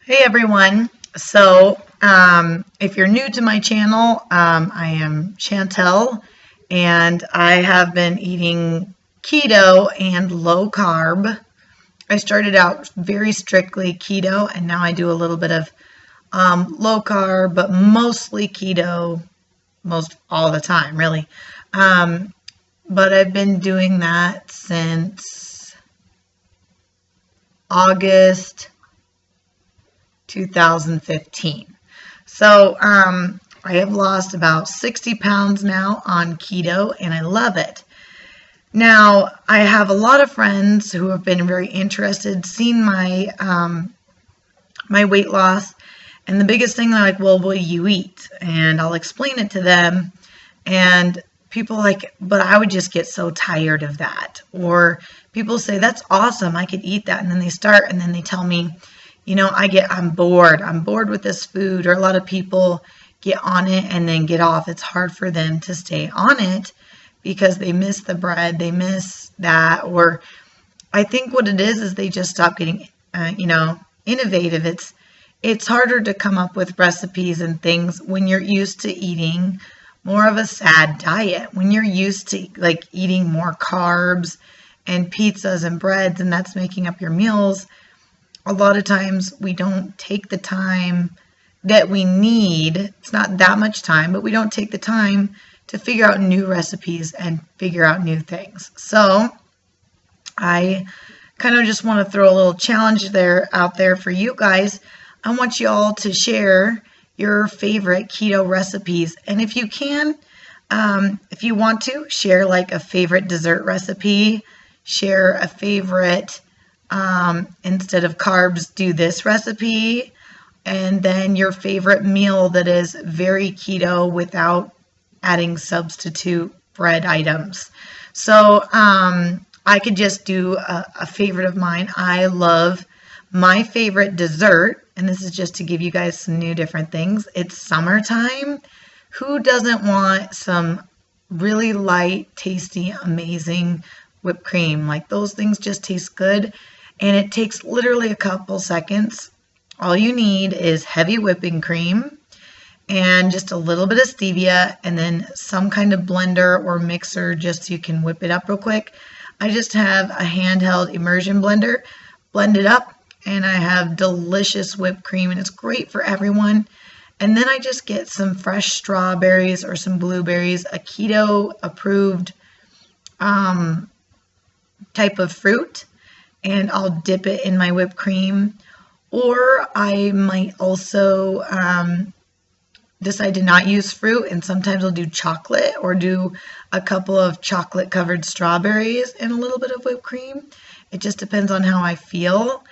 Hey everyone. If you're new to my channel, I am Chantel, and I have been eating keto and low carb. I started out very strictly keto, and now I do a little bit of low carb, but mostly keto, most all the time, really. Um, but I've been doing that since August 2015. I have lost about 60 pounds now on keto, and I love it. Now, I have a lot of friends who have been very interested, seen my weight loss, and the biggest thing they're like, well, what do you eat? And I'll explain it to them, and people like, but I would just get so tired of that. Or people say, that's awesome, I could eat that, and then they start, and then they tell me, I'm bored. I'm bored with this food. Or a lot of people get on it and then get off. It's hard for them to stay on it because they miss the bread, they miss that. Or I think what it is they just stop getting, innovative. It's harder to come up with recipes and things when you're used to eating more of a sad diet. When you're used to like eating more carbs and pizzas and breads, and that's making up your meals. A lot of times we don't take the time that we need. It's not that much time, but we don't take the time to figure out new recipes and figure out new things. So I kind of just want to throw a little challenge out there for you guys. I want you all to share your favorite keto recipes. And if you can, if you want to, share like a favorite dessert recipe, share a favorite instead of carbs, do this recipe, and then your favorite meal that is very keto without adding substitute bread items. So I could just do a favorite of mine. I love my favorite dessert, and this is just to give you guys some new different things. It's summertime. Who doesn't want some really light, tasty, amazing whipped cream? Like those things just taste good. And it takes literally a couple seconds. All you need is heavy whipping cream and just a little bit of stevia and then some kind of blender or mixer just so you can whip it up real quick. I just have a handheld immersion blender, blend it up, and I have delicious whipped cream, and it's great for everyone. And then I just get some fresh strawberries or some blueberries, a keto approved type of fruit, and I'll dip it in my whipped cream. Or I might also decide to not use fruit, and sometimes I'll do chocolate or do a couple of chocolate covered strawberries and a little bit of whipped cream. It just depends on how I feel.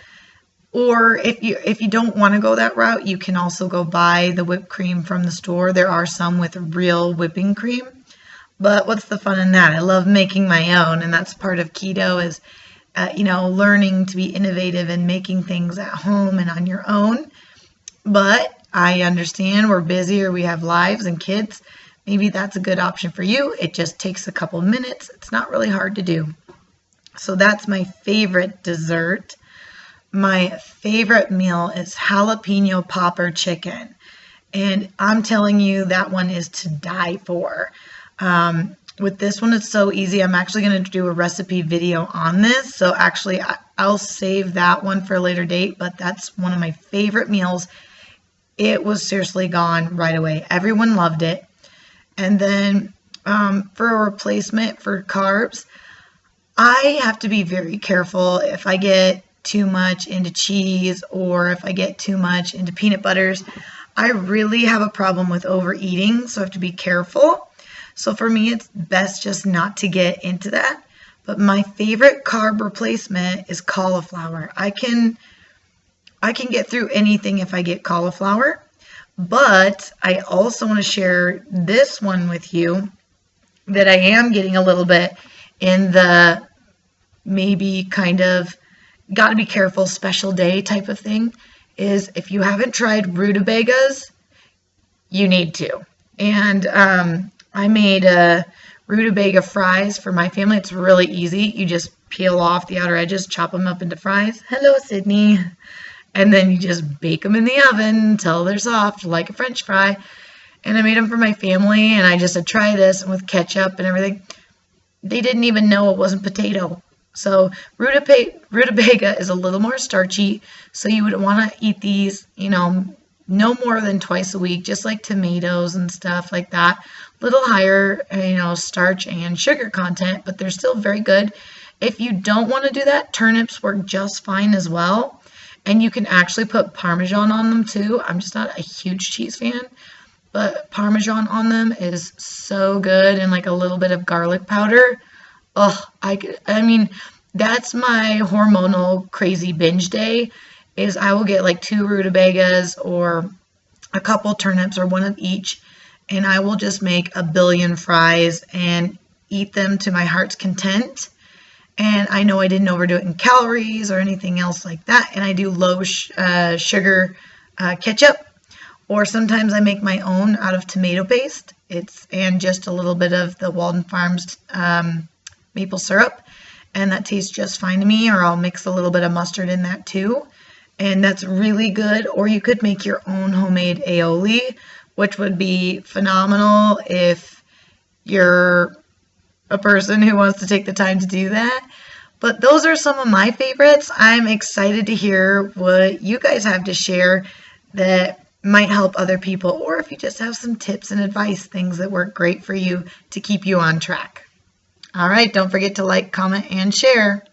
Or if you don't want to go that route, you can also go buy the whipped cream from the store. There are some with real whipping cream. But what's the fun in that? I love making my own, and that's part of keto is learning to be innovative and making things at home and on your own. But I understand we're busy or we have lives and kids. Maybe that's a good option for you. It just takes a couple minutes. It's not really hard to do. So that's my favorite dessert. My favorite meal is jalapeno popper chicken. And I'm telling you, that one is to die for. With this one, it's so easy. I'm actually going to do a recipe video on this. So actually, I'll save that one for a later date, but that's one of my favorite meals. It was seriously gone right away. Everyone loved it. And then for a replacement for carbs, I have to be very careful if I get too much into cheese or if I get too much into peanut butters. I really have a problem with overeating, so I have to be careful. So for me, it's best just not to get into that. But my favorite carb replacement is cauliflower. I can get through anything if I get cauliflower. But I also want to share this one with you that I am getting a little bit in the maybe kind of got to be careful special day type of thing. Is if you haven't tried rutabagas, you need to. And I made rutabaga fries for my family. It's really easy. You just peel off the outer edges, chop them up into fries. Hello, Sydney. and then you just bake them in the oven until they're soft, like a French fry. And I made them for my family, and I just said, try this, and with ketchup and everything. They didn't even know it wasn't potato. So rutabaga is a little more starchy, so you would want to eat these, no more than twice a week, just like tomatoes and stuff like that. Little higher, starch and sugar content, but they're still very good. If you don't want to do that, turnips work just fine as well. And you can actually put Parmesan on them too. I'm just not a huge cheese fan, but Parmesan on them is so good, and like a little bit of garlic powder. Oh, I mean, that's my hormonal crazy binge day, is I will get like 2 rutabagas or a couple turnips or one of each, and I will just make a billion fries and eat them to my heart's content. And I know I didn't overdo it in calories or anything else like that. And I do low sugar ketchup, or sometimes I make my own out of tomato paste. And just a little bit of the Walden Farms maple syrup, and that tastes just fine to me. Or I'll mix a little bit of mustard in that too, and that's really good. Or you could make your own homemade aioli, which would be phenomenal if you're a person who wants to take the time to do that. But those are some of my favorites. I'm excited to hear what you guys have to share that might help other people, or if you just have some tips and advice, things that work great for you to keep you on track. All right, don't forget to like, comment, and share.